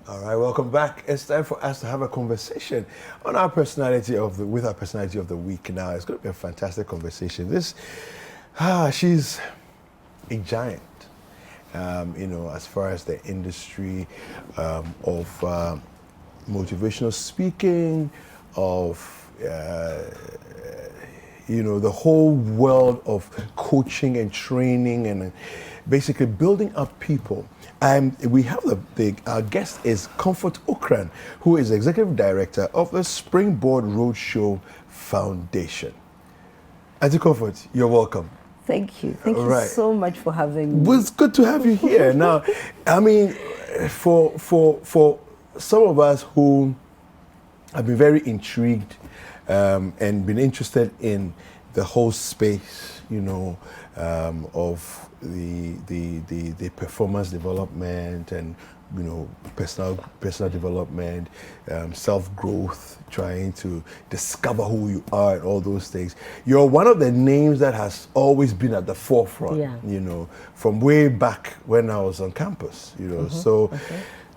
All right, welcome back. It's time for us to have a conversation on our personality of the with our personality of the week. Now, it's going to be a fantastic conversation. She's a giant. As far as the industry of motivational speaking, of the whole world of coaching and training and basically building up people. We have our guest is Comfort Ocran, who is Executive Director of the Springboard Roadshow Foundation. Auntie Comfort, you're welcome. Thank you. Thank you so much for having me. Well, it's good to have you here. Now, I mean, for some of us who have been very intrigued and been interested in the whole space, of the performance development and personal development, self-growth, trying to discover who you are and all those things. You're one of the names that has always been at the forefront, from way back when I was on campus, So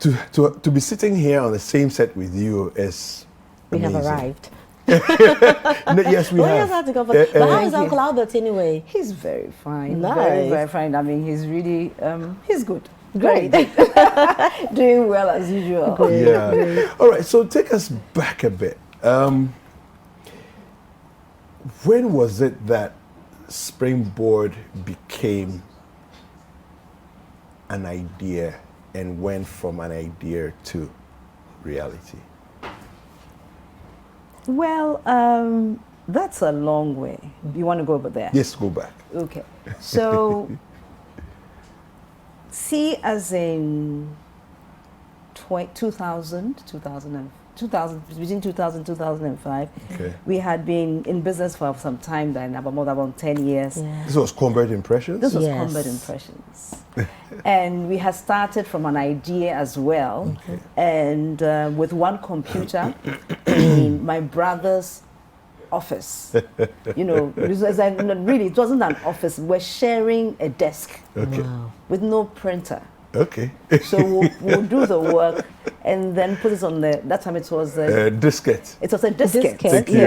to be sitting here on the same set with you is amazing. We have arrived. Yes, we have. Yes, to but how is Uncle Albert anyway? He's very fine. Nice. Very, very fine. I mean, he's really, he's good. Great. Doing well as usual. Great. Yeah. Great. All right, so take us back a bit. When was it that Springboard became an idea and went from an idea to reality? Well, that's a long way. You want to go over there? Yes, go back. Okay. So, see, as in 2000, between 2000 and 2005, we had been in business for some time then, about more than 10 years. Yeah. This was Combat Impressions? This was Combat Impressions. And we had started from an idea as well, and with one computer in my brother's office. It wasn't an office. We're sharing a desk with no printer. Okay. So we'll do the work and then put it on that time it was a diskette. It was a diskette. Thank you.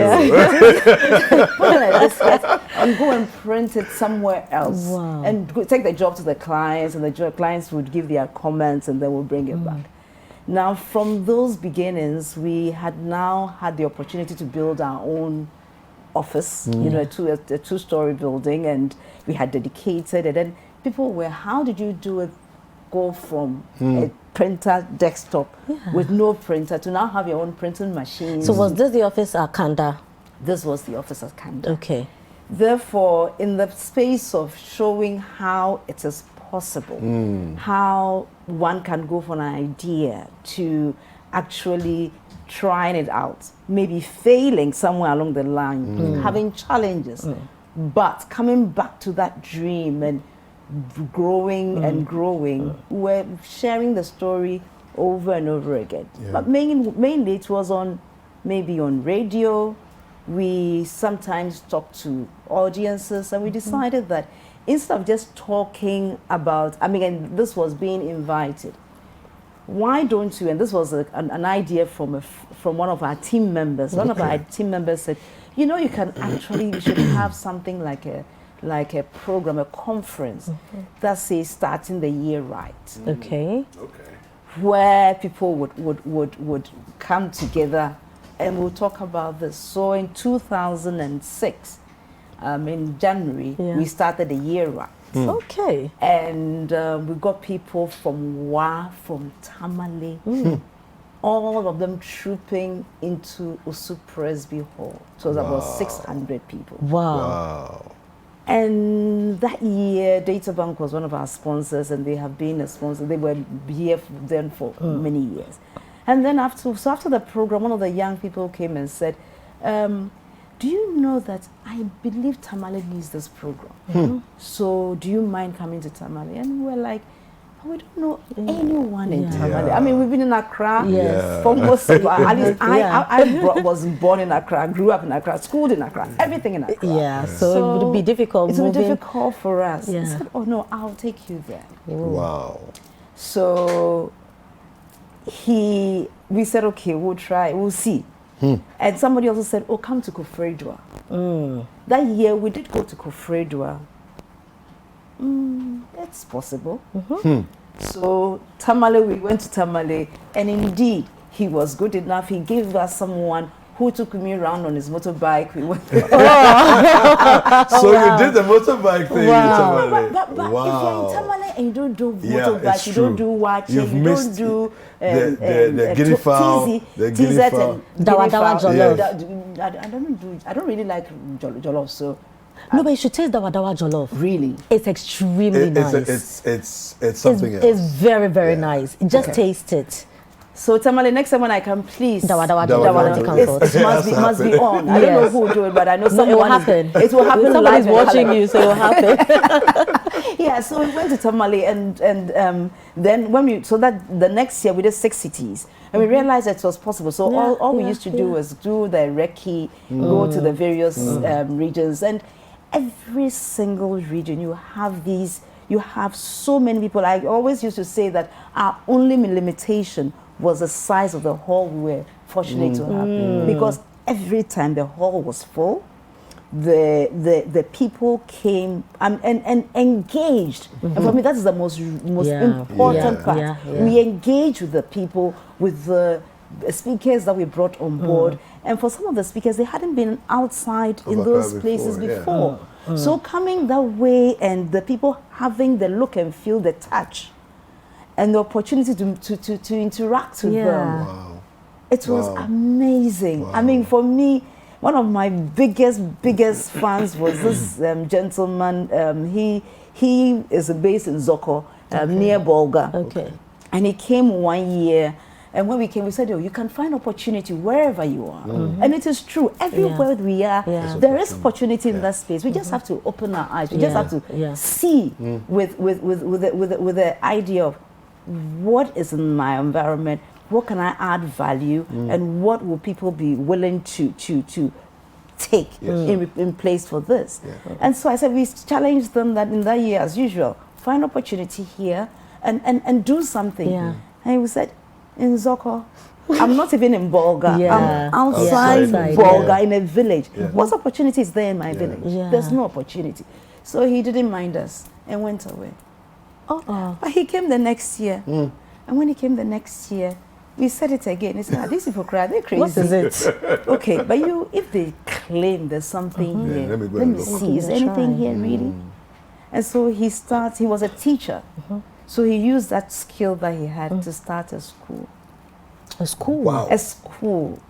Put it on a diskette and go and print it somewhere else. Wow. And take the job to the clients, and the clients would give their comments, and then we'll bring it back. Now, from those beginnings, we had now had the opportunity to build our own office, a two-story building, and we had dedicated, and then people were, how did you do it? Go from a printer desktop with no printer to now have your own printing machine. So was this the office at Kanda? This was the office at Kanda. Okay. Therefore, in the space of showing how it is possible, how one can go from an idea to actually trying it out, maybe failing somewhere along the line, having challenges, but coming back to that dream and growing and growing, we're sharing the story over and over again. But mainly it was on radio. We sometimes talk to audiences, and we decided that instead of just talking about, and this was being invited, why don't you, and this was an idea from one of our team members. One of our team members said, you should have something like a program, a conference that says starting the year right. Okay. Where people would come together and we'll talk about this. So in 2006, in January, we started the year right. Okay. And we got people from Wa, from Tamale, all of them trooping into Usu Presby Hall. So it was about 600 people. Wow. And that year, DataBank was one of our sponsors, and they have been a sponsor. They were here then for many years. And then after the program, one of the young people came and said, do you know that I believe Tamale needs this program? So do you mind coming to Tamale? And we were like, we don't know anyone in Tamale. We've been in Accra for most of our, at least I was born in Accra, grew up in Accra, schooled in Accra, everything in Accra. Yeah, so it would be difficult. It would be difficult for us. Yeah. I said, oh no, I'll take you there. Wow. So we said, okay, we'll try, we'll see. And somebody also said, oh, come to Kofredua. That year we did go to Kofredua. That's possible. So Tamale, we went to Tamale, and indeed, he was good enough. He gave us someone who took me around on his motorbike. We went. So you did the motorbike thing in Tamale. But if you're in Tamale and you don't do motorbike, it's you true. don't do watching, You've you missed don't do the guinea fowl, the guinea fowl. Dawa dawa jollof. I don't really like jollof, so. No, but you should taste dawa dawa jollof. Really? It's extremely nice. It's something else. It's very, very nice. Just taste it. So Tamale, next time when I come, please. Dawa dawa Dawa jollof. It must be on. I don't know who will do it, but I know No, someone. it will happen. It will happen. Somebody's live watching you, so it will happen. Yeah, so we went to Tamale, and then that the next year we did 6 cities, and we realized that it was possible. So all we used to do was do the recce, go to the various regions, and every single region you have so many people. I always used to say that our only limitation was the size of the hall we were fortunate to have, because every time the hall was full, the people came and engaged. And for me, that is the most important part. We engage with the people, with the speakers that we brought on board. And for some of the speakers, they hadn't been outside in those places before. So coming that way, and the people having the look and feel, the touch, and the opportunity to interact with them. Wow. It was amazing. Wow. I mean, for me, one of my biggest fans was this gentleman. He is based in Zoko, near Bolga. Okay. And he came one year. And when we came, we said, oh, you can find opportunity wherever you are. And it is true. Everywhere we are, there is opportunity in that space. We just have to open our eyes. We just have to see with the idea of what is in my environment, what can I add value, and what will people be willing to take in place for this. And so I said, we challenged them that in that year, as usual, find opportunity here and do something. And we said, in Zoko, I'm not even in Bolga. I'm outside Bolga in a village. What opportunity is there in my village? There's no opportunity. So he didn't mind us and went away. But he came the next year. And when he came the next year, we said it again. He said, these people cry, they're crazy. What is it? Okay, but if they claim there's something here, let me see, is anything here really? And so he was a teacher. So he used that skill that he had to start a school. A school? Wow. A school.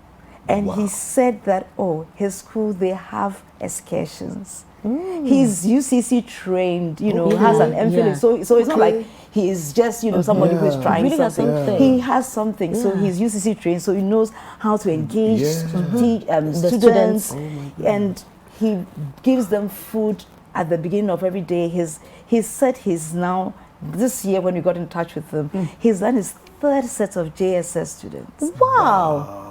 And he said that, his school, they have excursions. He's UCC trained, has an MPhil. So it's not like he is just, somebody who is trying really something. He has something. So he's UCC trained, so he knows how to engage students. And he gives them food at the beginning of every day. He said he's now, this year when we got in touch with him, he's done his 3rd set of JSS students. Wow.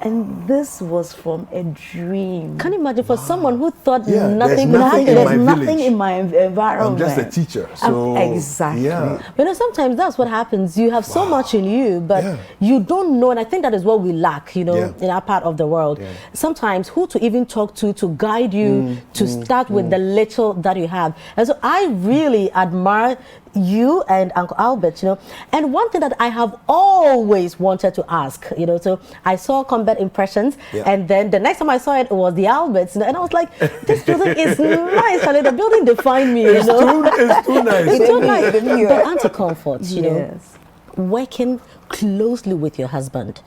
And this was from a dream. Can you imagine for someone who thought nothing There's in my nothing in my environment. I'm just a teacher. So exactly. But sometimes that's what happens. You have so much in you, but you don't know. And I think that is what we lack, in our part of the world. Sometimes who to even talk to guide you to start with the little that you have. And so I really admire you and Uncle Albert, and one thing that I have always wanted to ask, so I saw Combat Impressions, and then the next time I saw it was the Alberts, and I was like, this building is nice, and the building defined me, It's too nice. It's too nice. But Auntie Comfort, working closely with your husband,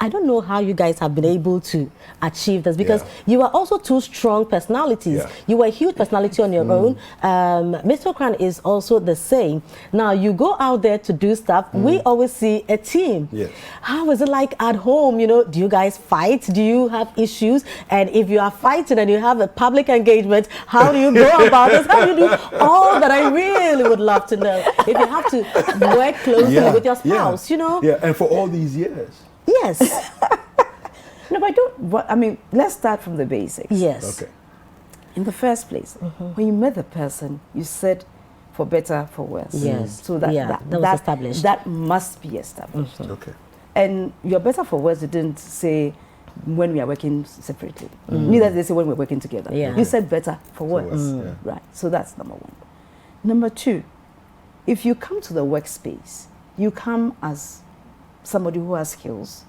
I don't know how you guys have been able to achieve this, because you are also 2 strong personalities. You were a huge personality on your own. Mr. Ocran is also the same. Now, you go out there to do stuff. We always see a team. How is it like at home? Do you guys fight? Do you have issues? And if you are fighting and you have a public engagement, how do you go about this? How do you do all that? I really would love to know. If you have to work closely with your spouse, and for all these years. Yes. No, but let's start from the basics. Yes. Okay. In the first place, when you met the person, you said, for better, for worse. Yes. So that was established. That must be established. Okay. And your better for words didn't say when we are working separately. Neither did they say when we're working together. Yeah. You said better for words. Yeah. Right. So that's number one. Number two, if you come to the workspace, you come as somebody who has skills,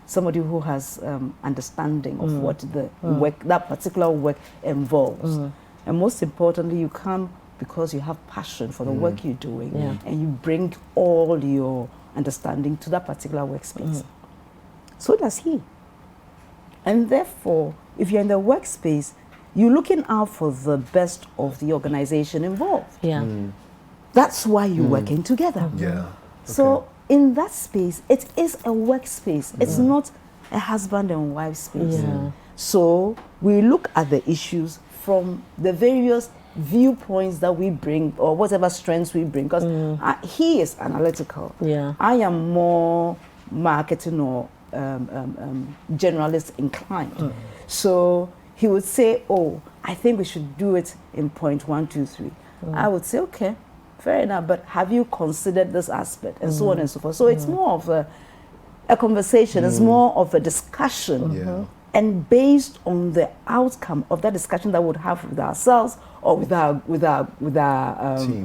somebody who has understanding of what the work, that particular work involves. And most importantly, you come because you have passion for the work you're doing, and you bring all your understanding to that particular workspace. So does he. And therefore, if you're in the workspace, you're looking out for the best of the organization involved. Yeah. That's why you're working together. Yeah. So in that space, it is a workspace. It's not a husband and wife space. Yeah. So we look at the issues from the various viewpoints that we bring, or whatever strengths we bring, because he is analytical. Yeah. I am more marketing or generalist inclined. So he would say, oh, I think we should do it in point 1, 2, 3. I would say, okay, fair enough, but have you considered this aspect, and so on and so forth. So it's more of a conversation, it's more of a discussion. Yeah. And based on the outcome of that discussion that we would have with ourselves or with our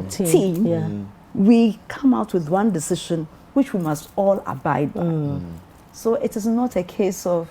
team, Yeah. we come out with one decision which we must all abide by. So it is not a case of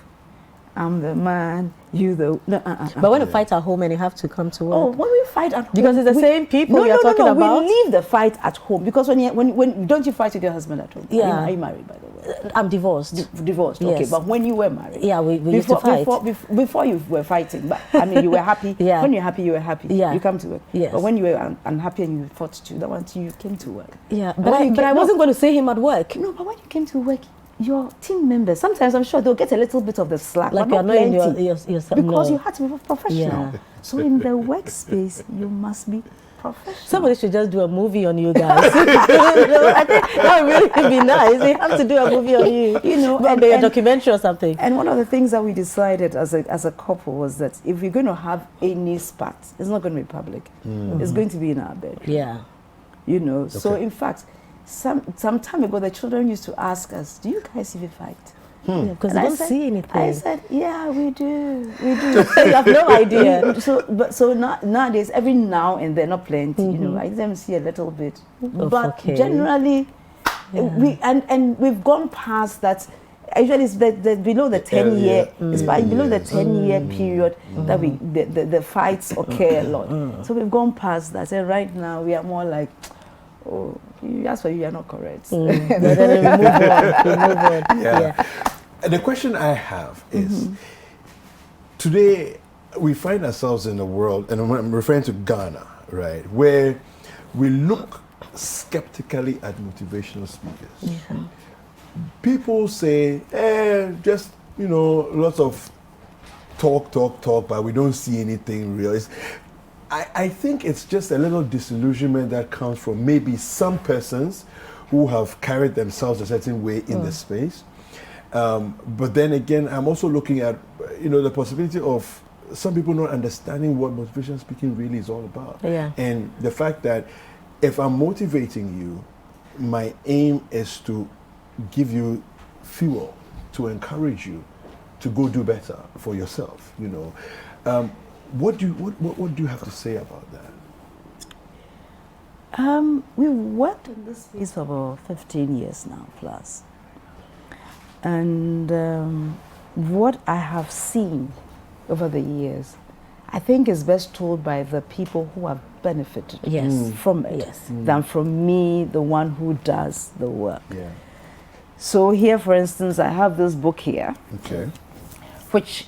I'm the man, you the... No, But when you fight at home and you have to come to work. Oh, when we fight at home... Because it's the same people you're talking about? We leave the fight at home. Because when don't you fight with your husband at home? Yeah. Are you married, by the way? I'm divorced. Divorced, Yes. okay. But when you were married... Yeah, we used to fight. Before you were fighting, but I mean, you were happy. Yeah. When you're happy, you were happy. Yeah. You come to work. Yes. But when you were unhappy and you fought too, that one too, you came to work. Yeah, And but when you I came- wasn't going to say him at work. No, but when you came to work, your team members, sometimes I'm sure they'll get a little bit of the slack, Like but you're not not in plenty. yourself. Because No. you had to be professional. Yeah. So in the workspace, you must be professional. Somebody should just do a movie on you guys. I think that would really be nice. We have to do a movie on you. You know, maybe a documentary or something. And one of the things that we decided as a couple was that if we're going to have any spat, it's not going to be public. It's going to be in our bedroom. Yeah. You know, so Okay. in fact, some time ago, the children used to ask us, "Do you guys even fight?" Yeah, because And you I don't said- see anything. I said, "Yeah, we do. We do." So you have no idea. So nowadays, every now and then, not plenty, you know, I them see a little bit, but okay. generally, and we've gone past that. Usually, it's the below the 10-year. It's below the 10-year period that the fights occur a lot. So we've gone past that, and right now we are more like, oh, as for you are not correct. But then we move on. Yeah. And the question I have is, today we find ourselves in a world, and I'm referring to Ghana, right, where we look skeptically at motivational speakers. People say, just, you know, lots of talk, but we don't see anything real. I think it's just a little disillusionment that comes from maybe some persons who have carried themselves a certain way in the space. But then again, I'm also looking at, you know, the possibility of some people not understanding what motivation speaking really is all about. Yeah. And the fact that if I'm motivating you, my aim is to give you fuel, to encourage you to go do better for yourself, you know. What do you have to say about that? We've worked in this space for about 15 years now plus. And what I have seen over the years, I think is best told by the people who have benefited from it than from me, the one who does the work. Yeah. So here, for instance, I have this book here, Okay. which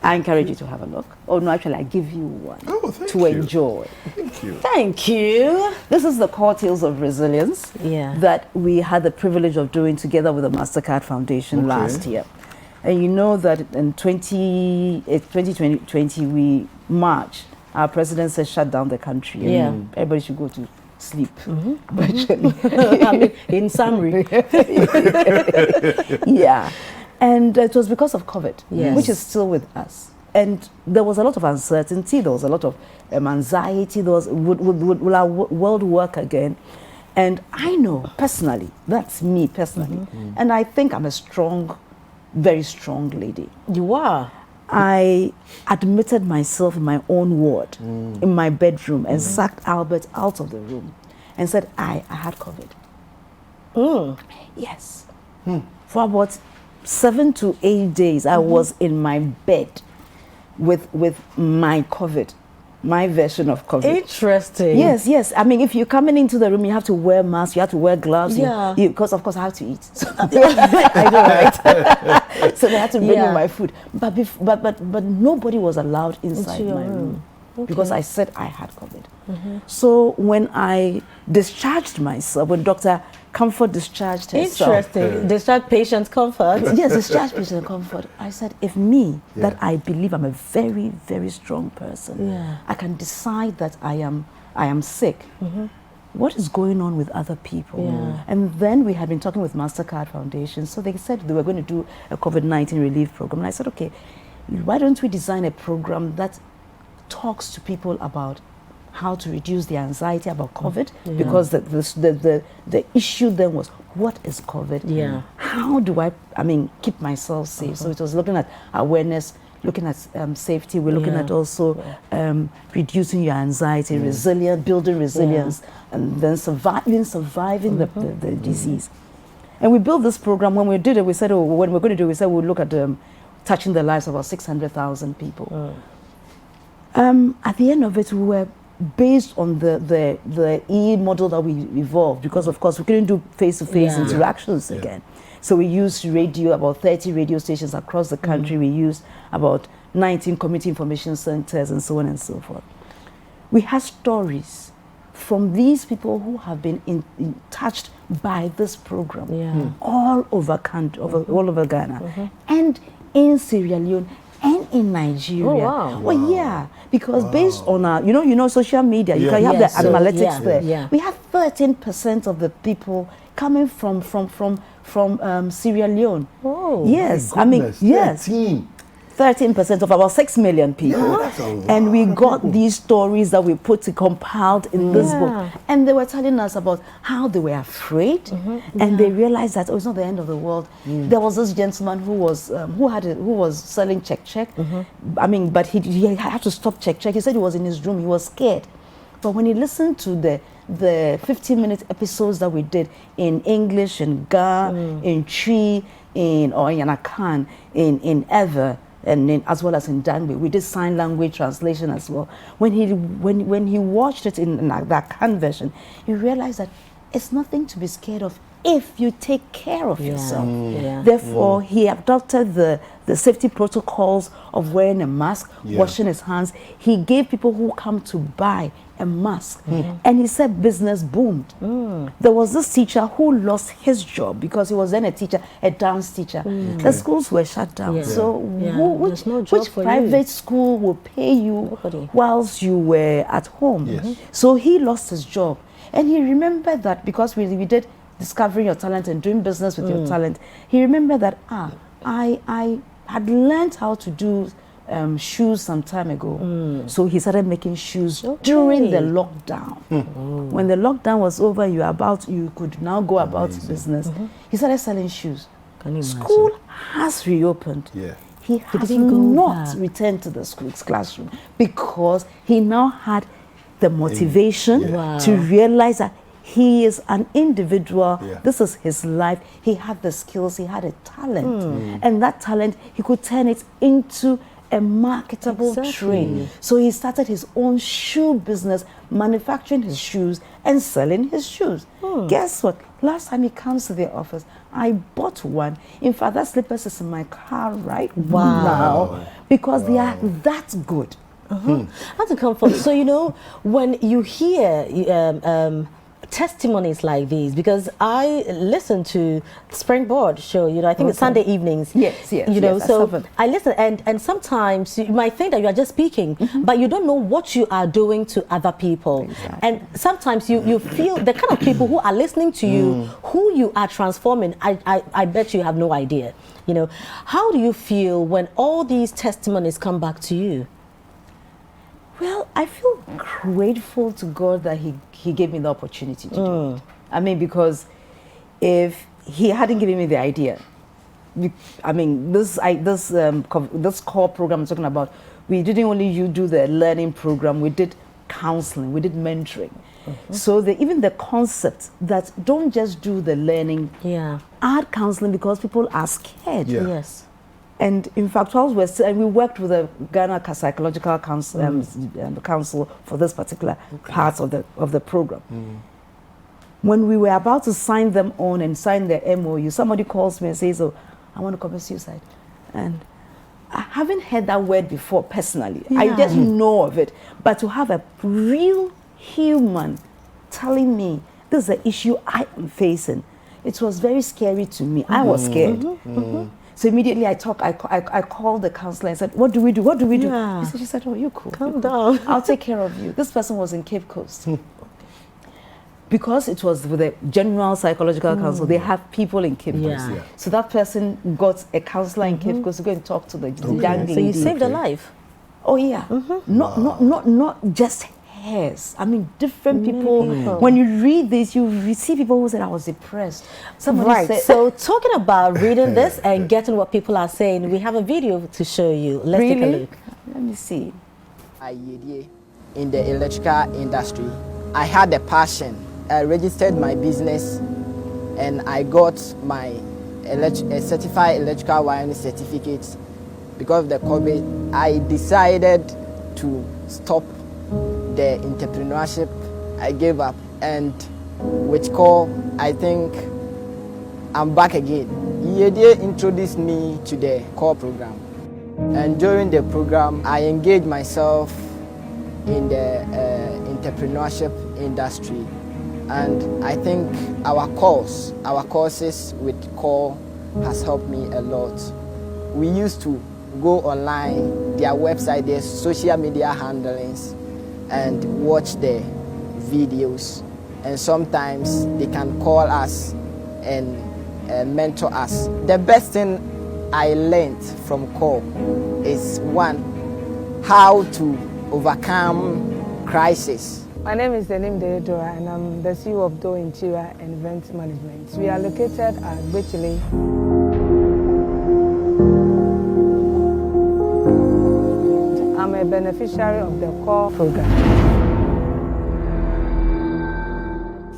I encourage you to have a look. Oh, no, actually, I give you one Oh, thank to you. enjoy. Thank you. Thank you. This is the Core Tales of Resilience Yeah. that we had the privilege of doing together with the MasterCard Foundation last year. And you know that in 2020, we March, our president said shut down the country. Yeah. And everybody should go to sleep. I mean, in summary. Yeah. And it was because of COVID, Yes. which is still with us. And there was a lot of uncertainty, there was a lot of anxiety, there was, will our world work again? And I know personally, that's me personally, and I think I'm a strong, very strong lady. You are. I admitted myself in my own ward, in my bedroom, and sacked Albert out of the room and said, I had COVID. Yes. For about 7 to 8 days, I was in my bed with my COVID, my version of COVID. Interesting. Yes. I mean, if you're coming into the room, you have to wear masks, you have to wear gloves. Yeah. Because, of course, I have to eat. So, I know, right? So they had to bring me my food. But nobody was allowed inside my room. Because I said I had COVID. So when I discharged myself, when Dr. Comfort discharged herself. Interesting. Discharge patient's comfort. Yes, discharge patient comfort. I said, if me, that I believe I'm a very, very strong person, I can decide that I am sick. What is going on with other people? And then we had been talking with MasterCard Foundation, so they said they were going to do a COVID-19 relief program. And I said, okay, why don't we design a program that talks to people about how to reduce the anxiety about COVID, because the issue then was, what is COVID? How do I keep myself safe? So it was looking at awareness, looking at safety. We're looking at also reducing your anxiety, resilience, building resilience, and then surviving the disease. And we built this program. When we did it, we said, when we're going to do it, we said we'll look at touching the lives of about 600,000 people. At the end of it, we were based on the E model that we evolved, because of course we couldn't do face-to-face interactions again. So we used radio, about 30 radio stations across the country. We used about 19 community information centers and so on and so forth. We had stories from these people who have been touched by this program all over country, all over Ghana, and in Sierra Leone, and in Nigeria. Oh, wow. Well, yeah, because based on our, you know, social media, you have the analytics there. We have 13% of the people coming from Sierra Leone. Oh, yes, I mean, yes. 13% of about 6 million people. And we got these stories that we compiled in this book. And they were telling us about how they were afraid, and they realized that, it's not the end of the world. There was this gentleman who was selling check. I mean, but he had to stop check. He said he was in his room, he was scared. But when he listened to the 15-minute episodes that we did in English, in Ga, in Chi, in Ocran, in Ever, and as well as in Dangbe, we did sign language translation as well. When he watched it in that Khan version, he realized that it's nothing to be scared of if you take care of yourself. Therefore, he adopted the safety protocols of wearing a mask, washing his hands. He gave people who come to buy a mask, and he said business boomed. There was this teacher who lost his job because he was then a teacher, a dance teacher. The schools were shut down. So which private school will pay you whilst you were at home? So he lost his job, and he remembered that, because we did discovering your talent and doing business with your talent. He remembered that I had learned how to do shoes some time ago. So he started making shoes during the lockdown. When the lockdown was over, you could now go about business. He started selling shoes. School has reopened. He has not returned to the school's classroom because he now had the motivation to realize that he is an individual. This is his life. He had the skills. He had a talent. And that talent, he could turn it into a marketable trade. So he started his own shoe business, manufacturing his shoes and selling his shoes. Guess what? Last time he comes to the office, I bought one. In fact, that slippers is in my car right now because they are that good. That's a comfort. So, you know, when you hear testimonies like these, because I listen to Springboard show, you know, I think it's Sunday evenings. You know, so I listen, and sometimes you might think that you are just speaking, but you don't know what you are doing to other people. And sometimes you feel the kind of people who are listening to you, who you are transforming, I bet you have no idea. You know, how do you feel when all these testimonies come back to you? Well, I feel grateful to God that he gave me the opportunity to do it. I mean, because if he hadn't given me the idea, I mean, this core program I'm talking about, we didn't only do the learning program, we did counseling, we did mentoring. So even the concept that don't just do the learning, add counseling, because people are scared. Yes. And in fact, whilst we worked with the Ghana Psychological Council for this particular part of the program. When we were about to sign them on and sign the MOU, somebody calls me and says, "Oh, I want to commit suicide." And I haven't heard that word before personally. I just know of it. But to have a real human telling me this is the issue I am facing, it was very scary to me. I was scared. So immediately I called the counselor and said, "What do we do? What do we do?" She said, "Oh, you're cool. Calm down. I'll take care of you." This person was in Cape Coast. Because it was with the General Psychological Council, they have people in Cape Coast. So that person got a counselor in Cape Coast to go and talk to the young lady. So you saved a life. Oh yeah. Not just hers. I mean, different people. When you read this, you see people who said, "I was depressed." Somebody said, so talking about reading this and getting what people are saying, we have a video to show you. Let's take a look. Let me see. In the electrical industry, I had a passion. I registered my business and I got my certified electrical wiring certificate. Because of the COVID, I decided to stop the entrepreneurship. I gave up, and with call, I think I'm back again. Yedie introduced me to the core program, and during the program, I engaged myself in the entrepreneurship industry. And I think our courses with core has helped me a lot. We used to go online, their website, their social media handlings, and watch the videos. And sometimes they can call us and mentor us. The best thing I learned from core is, one, how to overcome crisis. My name is Denim Deredora, and I'm the CEO of Do Interior and Event Management. We are located at Bechele. I'm a beneficiary of the core program.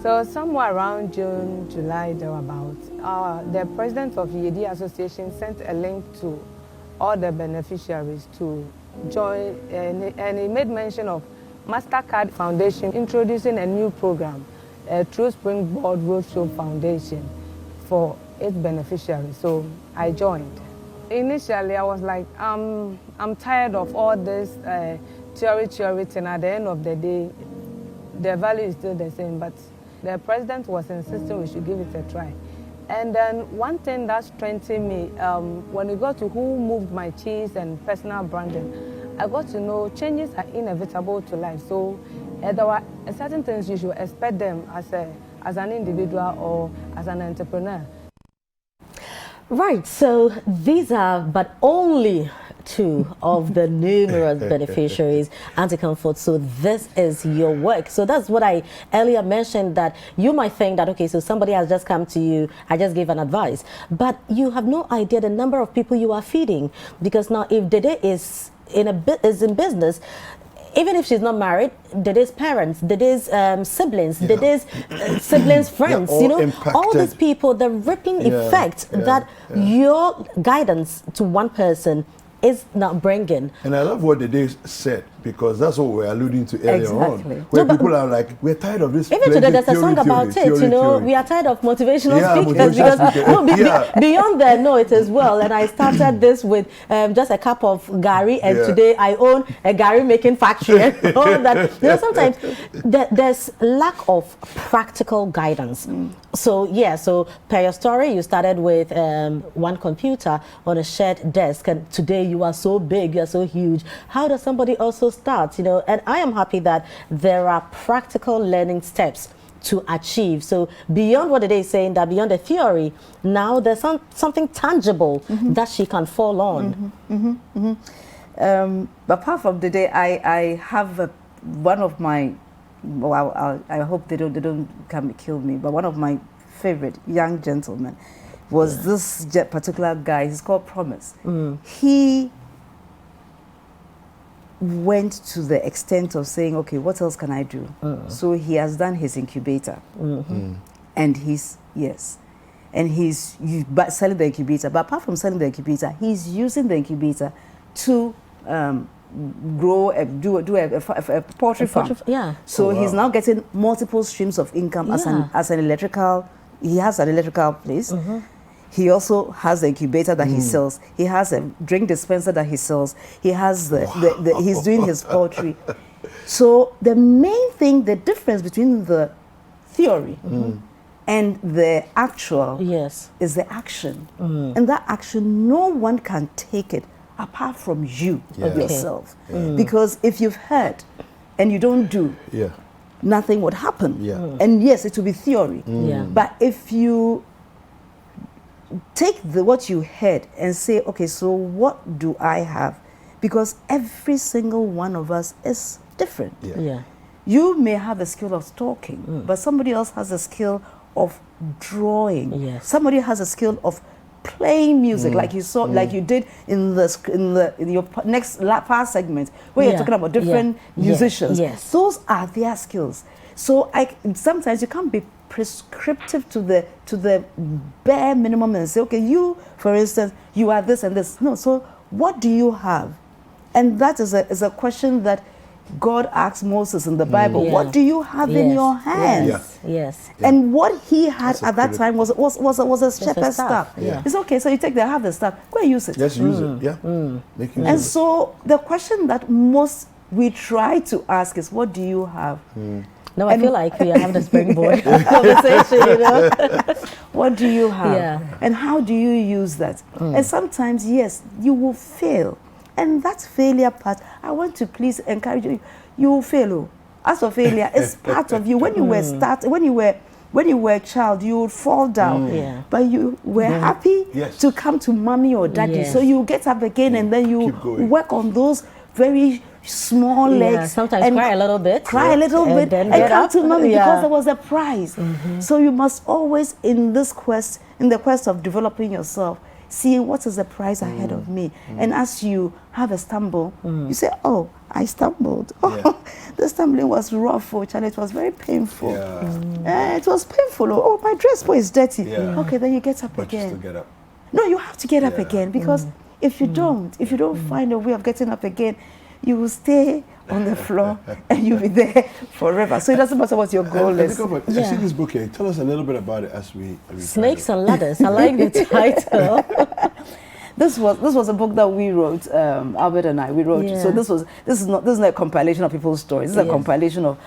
So somewhere around June, July, thereabouts, the president of Yedie Association sent a link to all the beneficiaries to join, and he made mention of MasterCard Foundation introducing a new program through Springboard Roadshow Foundation for its beneficiaries. So I joined. Initially, I was like, I'm tired of all this theory thing. At the end of the day, the value is still the same, but the president was insisting we should give it a try. And then one thing that strengthened me, when we got to who moved my cheese and personal branding, I got to know changes are inevitable to life. So there were certain things you should expect them as an individual or as an entrepreneur. Right, so these are but only two of the numerous beneficiaries, Auntie Comfort. So this is your work. So that's what I earlier mentioned, that you might think that, okay, so somebody has just come to you, I just gave an advice, but you have no idea the number of people you are feeding. Because now if Dede is in business, even if she's not married, Dede's parents, Dede's siblings, Dede's siblings' friends, you know, all these people, the rippling effect that your guidance to one person is not bringing. And I love what Dede said, because that's what we're alluding to earlier on. Where people are like, we're tired of this. Even today, there's a song about it, you know, we are tired of motivational speakers. Because beyond that, no, it is well. And I started this with just a cup of Gary, and today I own a Gary making factory and all that. You know, sometimes there's lack of practical guidance. So, so per your story, you started with one computer on a shared desk, and today you are so big, you are so huge. How does somebody also start, you know? And I am happy that there are practical learning steps to achieve. So beyond what it is saying, that beyond the theory, now there's something tangible that she can fall on. Apart from the day, I have one of my well, I hope they don't come kill me, but one of my favorite young gentlemen was this particular guy. He's called Promise. He went to the extent of saying, okay, what else can I do? So he has done his incubator. And he's selling the incubator. But apart from selling the incubator, he's using the incubator to grow, do a poultry farm. Yeah. So he's now getting multiple streams of income as an electrical. He has an electrical place. He also has the incubator that he sells. He has a drink dispenser that he sells. He has he's doing his poultry. So the main thing, the difference between the theory and the actual is the action. And that action, no one can take it apart from you yourself. Because if you've heard and you don't do, nothing would happen. And yes, it will be theory. But if you take what you heard and say, okay, so what do I have? Because every single one of us is different. You may have the skill of talking, but somebody else has a skill of drawing. Somebody has a skill of playing music, like you saw, like you did in your next past segment, where you're talking about different musicians. Those are their skills. So sometimes you can't be prescriptive to the bare minimum and say, okay, you, for instance, you are this and this. No. So what do you have? And that is a question that God asked Moses in the Bible. What do you have in your hands? And what he had at that time was a shepherd's staff. It's okay, so you have the staff, go and use it. Just use it, And so the question that most we try to ask is, what do you have? No, I feel like we are having a springboard conversation, you know. What do you have? And how do you use that? And sometimes, yes, you will fail. And that failure part, I want to please encourage you. You will fail. As for failure, it's part of you. When you were a child, you would fall down. But you were happy to come to mommy or daddy. So you get up again and then you work on those very small legs. Sometimes and cry a little bit. And come to mommy because there was a prize. So you must always, in the quest of developing yourself, see what is the prize ahead of me. And as you have a stumble, you say, oh, I stumbled. Oh, the stumbling was rough, and it was very painful. It was painful. Oh, my dress is dirty. Okay, then you get up again. You still get up. No, you have to get up again, because if you don't find a way of getting up again, you will stay on the floor and you'll be there forever. So it doesn't matter what your goal is. I see this book here. Tell us a little bit about it as we Snakes and Ladders. I like the title. This was a book that we wrote, Albert and I. We wrote. So this is not a compilation of people's stories. This is a compilation of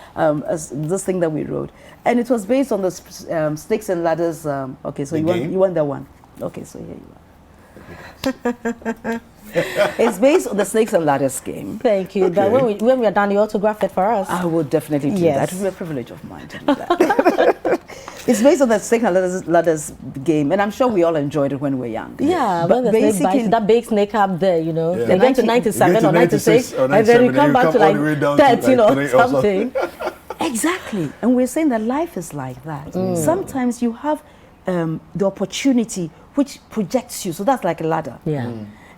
this thing that we wrote, and it was based on the Snakes and Ladders. Okay, so you want that one? Okay, so here you are. It's based on the Snakes and Ladders game. Thank you. But when we are done, you autograph it for us. I will definitely do that. It will be a privilege of mine to do that. It's based on the Snakes and Ladders game, and I'm sure we all enjoyed it when we were young. Yeah, but when the snake bites, that big snake up there, you know, they get to 97 or 96, and then you come back to like 13 or something. Exactly. And we're saying that life is like that. Sometimes you have the opportunity which projects you. So that's like a ladder.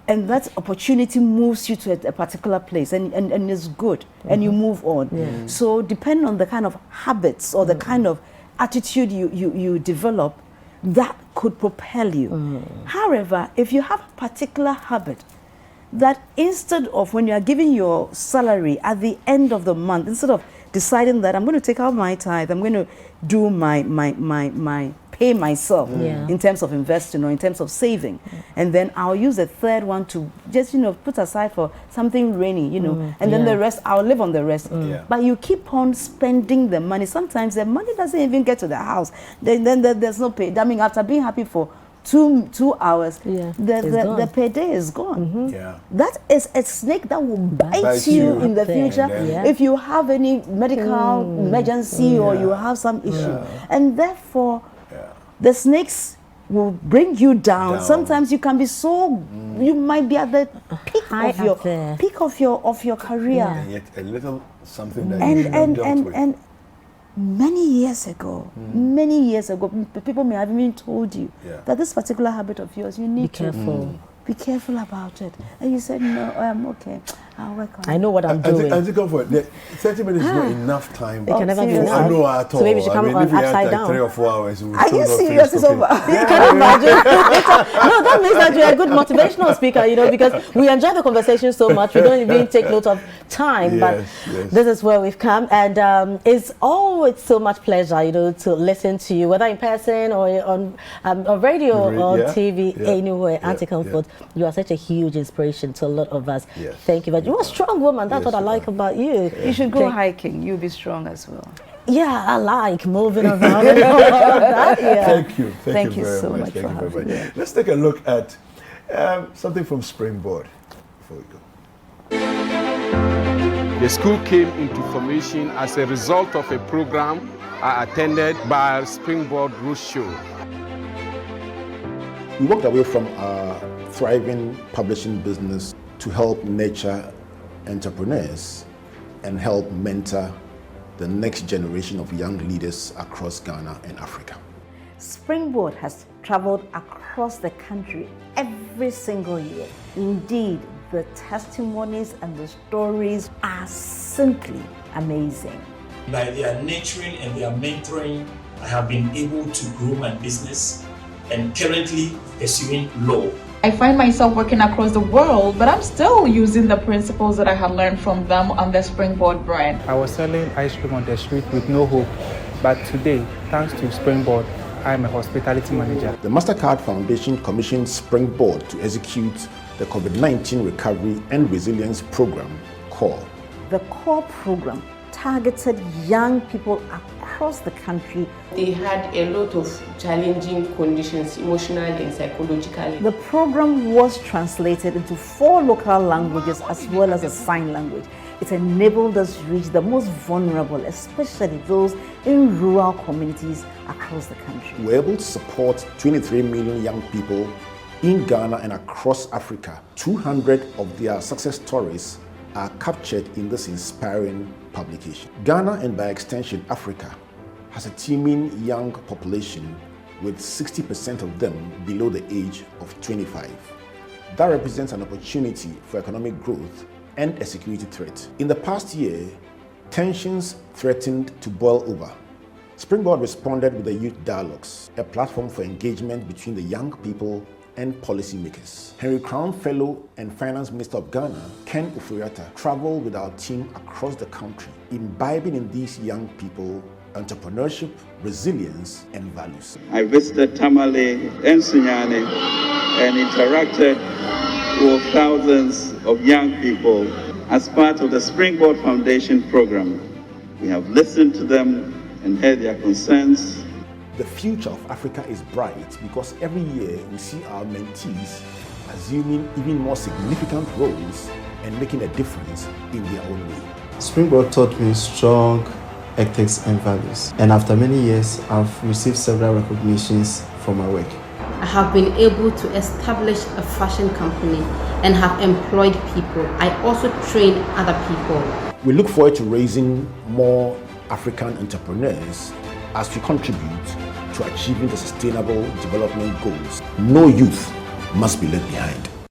And that opportunity moves you to a particular place, and it's good, and you move on. So depending on the kind of habits or the kind of attitude you develop, that could propel you. However, if you have a particular habit that instead of when you are giving your salary at the end of the month, instead of deciding that I'm going to take out my tithe, I'm going to do my pay myself in terms of investing or in terms of saving, and then I'll use the third one to just put aside for something rainy, and then the rest I'll live on the rest. But you keep on spending the money. Sometimes the money doesn't even get to the house. Then there's no pay. I mean, after being happy for 2 hours, the payday is gone. That is a snake that will bite you in the future if you have any medical emergency or you have some issue. And therefore, the snakes will bring you down. Sometimes you can be you might be at the peak of your career. And yet a little something that you should have dealt with. And many years ago, people may have even told you that this particular habit of yours, you need to be careful about it. And you said, no, I'm okay. I'll work on it. I know what I'm doing. I think for 30 minutes is not enough time. It can never be enough. I know at all. So maybe you should come on if you had upside like down. 3 or 4 hours, Are you serious? It's over. Can you imagine? No, that means that you're a good motivational speaker, because we enjoy the conversation so much. We don't even take note of time. But this is where we've come. And it's always so much pleasure, to listen to you, whether in person or on radio or on TV, anywhere. Auntie Comfort, you are such a huge inspiration to a lot of us. Thank you. But you're a strong woman. That's what I like about you. You should go hiking. You'll be strong as well. Yeah, I like moving around and all of that. Yeah. Thank you. Thank you very so much. much Thank for you very having much. Let's take a look at something from Springboard before we go. The school came into formation as a result of a program I attended by Springboard Roadshow. We walked away from our thriving publishing business to help nurture entrepreneurs and help mentor the next generation of young leaders across Ghana and Africa. Springboard has traveled across the country every single year. Indeed, the testimonies and the stories are simply amazing. By their nurturing and their mentoring, I have been able to grow my business and currently pursuing law. I find myself working across the world, but I'm still using the principles that I had learned from them on the Springboard brand. I was selling ice cream on the street with no hope, but today, thanks to Springboard, I'm a hospitality manager. The MasterCard Foundation commissioned Springboard to execute the COVID-19 Recovery and Resilience Program, CORE. The CORE program targeted young people across the country. They had a lot of challenging conditions, emotionally and psychologically. The program was translated into 4 local languages as well as a sign language. It enabled us to reach the most vulnerable, especially those in rural communities across the country. We were able to support 23 million young people in Ghana and across Africa. 200 of their success stories are captured in this inspiring publication. Ghana, and by extension Africa, has a teeming young population with 60% of them below the age of 25. That represents an opportunity for economic growth and a security threat. In the past year, tensions threatened to boil over. Springboard responded with the Youth Dialogues, a platform for engagement between the young people and policymakers. Henry Crown Fellow and Finance Minister of Ghana, Ken Oforiatta, traveled with our team across the country, imbibing in these young people entrepreneurship, resilience, and values. I visited Tamale and Sunyani and interacted with thousands of young people as part of the Springboard Foundation program. We have listened to them and heard their concerns. The future of Africa is bright because every year we see our mentees assuming even more significant roles and making a difference in their own way. Springboard taught me strong ethics and values, and after many years I've received several recognitions for my work. I have been able to establish a fashion company and have employed people. I also train other people. We look forward to raising more African entrepreneurs as we contribute to achieving the sustainable development goals. No youth must be left behind.